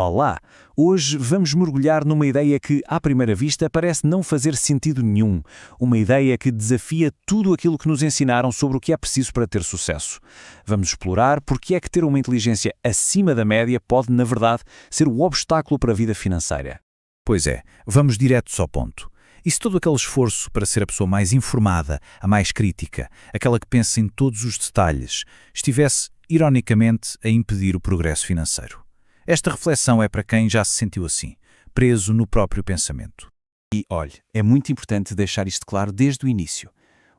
Olá! Hoje vamos mergulhar numa ideia que, à primeira vista, parece não fazer sentido nenhum. Uma ideia que desafia tudo aquilo que nos ensinaram sobre o que é preciso para ter sucesso. Vamos explorar porque é que ter uma inteligência acima da média pode, na verdade, ser o obstáculo para a vida financeira. Pois é, vamos direto ao ponto. E se todo aquele esforço para ser a pessoa mais informada, a mais crítica, aquela que pensa em todos os detalhes, estivesse, ironicamente, a impedir o progresso financeiro? Esta reflexão é para quem já se sentiu assim, preso no próprio pensamento. E, olhe, é muito importante deixar isto claro desde o início.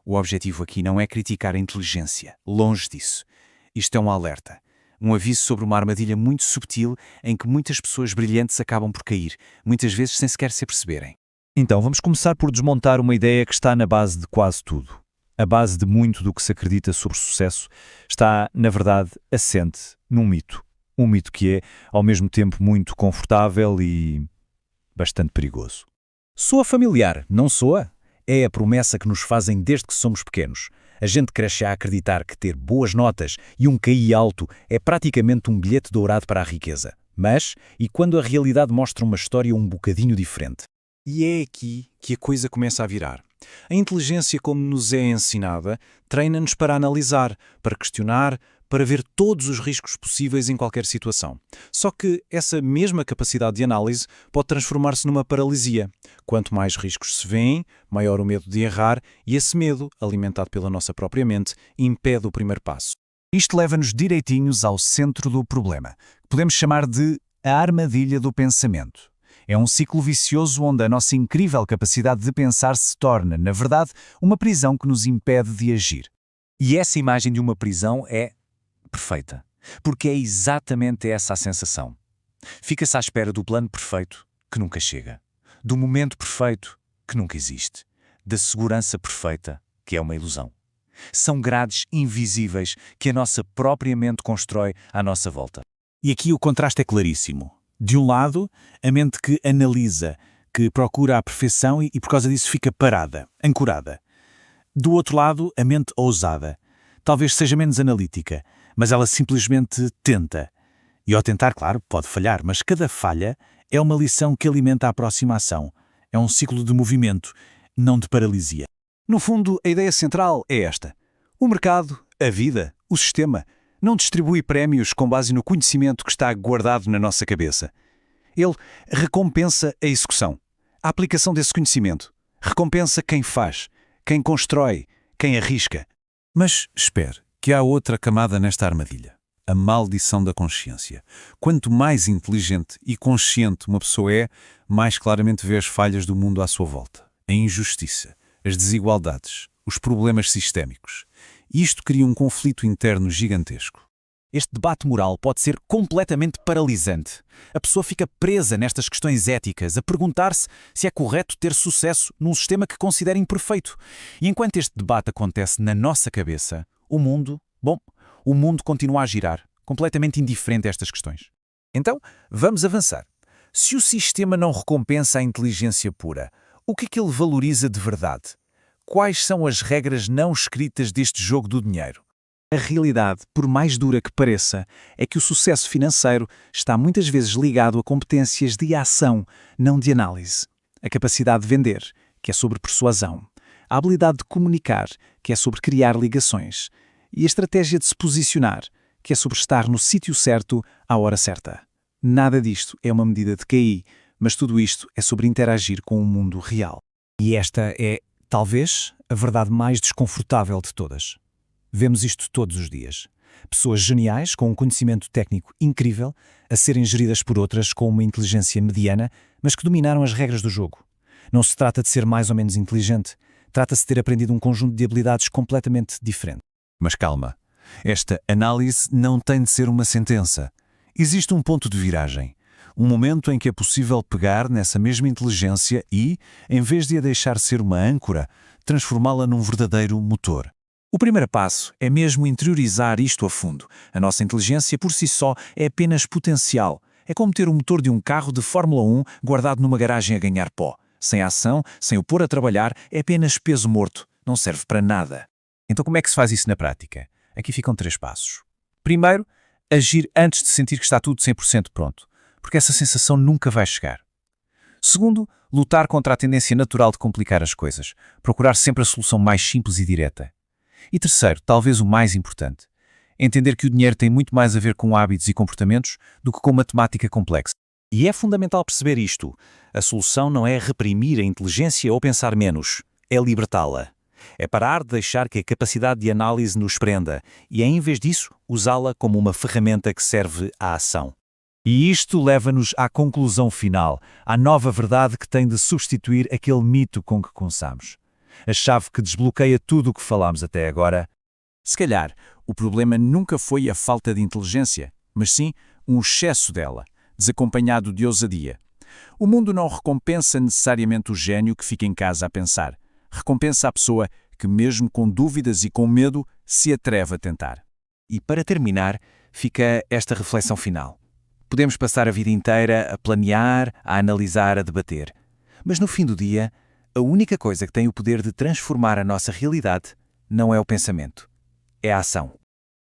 O objetivo aqui não é criticar a inteligência, longe disso. Isto é um alerta, um aviso sobre uma armadilha muito subtil em que muitas pessoas brilhantes acabam por cair, muitas vezes sem sequer se aperceberem. Então, vamos começar por desmontar uma ideia que está na base de quase tudo. A base de muito do que se acredita sobre sucesso está, na verdade, assente num mito. Um mito que é, ao mesmo tempo, muito confortável e bastante perigoso. Soa familiar, não soa? É a promessa que nos fazem desde que somos pequenos. A gente cresce a acreditar que ter boas notas e um QI alto é praticamente um bilhete dourado para a riqueza. Mas, e quando a realidade mostra uma história um bocadinho diferente? E é aqui que a coisa começa a virar. A inteligência, como nos é ensinada, treina-nos para analisar, para questionar, para ver todos os riscos possíveis em qualquer situação. Só que essa mesma capacidade de análise pode transformar-se numa paralisia. Quanto mais riscos se vêem, maior o medo de errar, e esse medo, alimentado pela nossa própria mente, impede o primeiro passo. Isto leva-nos direitinhos ao centro do problema, que podemos chamar de a armadilha do pensamento. É um ciclo vicioso onde a nossa incrível capacidade de pensar se torna, na verdade, uma prisão que nos impede de agir. E essa imagem de uma prisão é perfeita, porque é exatamente essa a sensação. Fica-se à espera do plano perfeito, que nunca chega, do momento perfeito, que nunca existe, da segurança perfeita, que é uma ilusão. São grades invisíveis que a nossa própria mente constrói à nossa volta. E aqui o contraste é claríssimo. De um lado, a mente que analisa, que procura a perfeição e por causa disso fica parada, ancorada. Do outro lado, a mente ousada. Talvez seja menos analítica, mas ela simplesmente tenta. E ao tentar, claro, pode falhar, mas cada falha é uma lição que alimenta a próxima ação. É um ciclo de movimento, não de paralisia. No fundo, a ideia central é esta. O mercado, a vida, o sistema, não distribui prémios com base no conhecimento que está guardado na nossa cabeça. Ele recompensa a execução, a aplicação desse conhecimento. Recompensa quem faz, quem constrói, quem arrisca. Mas espere, que há outra camada nesta armadilha. A maldição da consciência. Quanto mais inteligente e consciente uma pessoa é, mais claramente vê as falhas do mundo à sua volta. A injustiça, as desigualdades, os problemas sistémicos. E isto cria um conflito interno gigantesco. Este debate moral pode ser completamente paralisante. A pessoa fica presa nestas questões éticas, a perguntar-se se é correto ter sucesso num sistema que considera imperfeito. E enquanto este debate acontece na nossa cabeça, o mundo continua a girar, completamente indiferente a estas questões. Então, vamos avançar. Se o sistema não recompensa a inteligência pura, o que é que ele valoriza de verdade? Quais são as regras não escritas deste jogo do dinheiro? A realidade, por mais dura que pareça, é que o sucesso financeiro está muitas vezes ligado a competências de ação, não de análise. A capacidade de vender, que é sobre persuasão. A habilidade de comunicar, que é sobre criar ligações. E a estratégia de se posicionar, que é sobre estar no sítio certo à hora certa. Nada disto é uma medida de QI, mas tudo isto é sobre interagir com o mundo real. E esta é, talvez, a verdade mais desconfortável de todas. Vemos isto todos os dias. Pessoas geniais, com um conhecimento técnico incrível, a serem geridas por outras com uma inteligência mediana, mas que dominaram as regras do jogo. Não se trata de ser mais ou menos inteligente, trata-se de ter aprendido um conjunto de habilidades completamente diferente. Mas calma, esta análise não tem de ser uma sentença. Existe um ponto de viragem. Um momento em que é possível pegar nessa mesma inteligência e, em vez de a deixar ser uma âncora, transformá-la num verdadeiro motor. O primeiro passo é mesmo interiorizar isto a fundo. A nossa inteligência por si só é apenas potencial. É como ter o motor de um carro de Fórmula 1 guardado numa garagem a ganhar pó. Sem ação, sem o pôr a trabalhar, é apenas peso morto. Não serve para nada. Então como é que se faz isso na prática? Aqui ficam 3 passos. Primeiro, agir antes de sentir que está tudo 100% pronto. porque essa sensação nunca vai chegar. Segundo, lutar contra a tendência natural de complicar as coisas, procurar sempre a solução mais simples e direta. E terceiro, talvez o mais importante, entender que o dinheiro tem muito mais a ver com hábitos e comportamentos do que com matemática complexa. E é fundamental perceber isto. A solução não é reprimir a inteligência ou pensar menos, é libertá-la. É parar de deixar que a capacidade de análise nos prenda e, em vez disso, usá-la como uma ferramenta que serve à ação. E isto leva-nos à conclusão final, à nova verdade que tem de substituir aquele mito com que começamos. A chave que desbloqueia tudo o que falámos até agora. Se calhar, o problema nunca foi a falta de inteligência, mas sim um excesso dela, desacompanhado de ousadia. O mundo não recompensa necessariamente o gênio que fica em casa a pensar. Recompensa a pessoa que, mesmo com dúvidas e com medo, se atreve a tentar. E para terminar, fica esta reflexão final. Podemos passar a vida inteira a planear, a analisar, a debater. Mas no fim do dia, a única coisa que tem o poder de transformar a nossa realidade não é o pensamento, é a ação.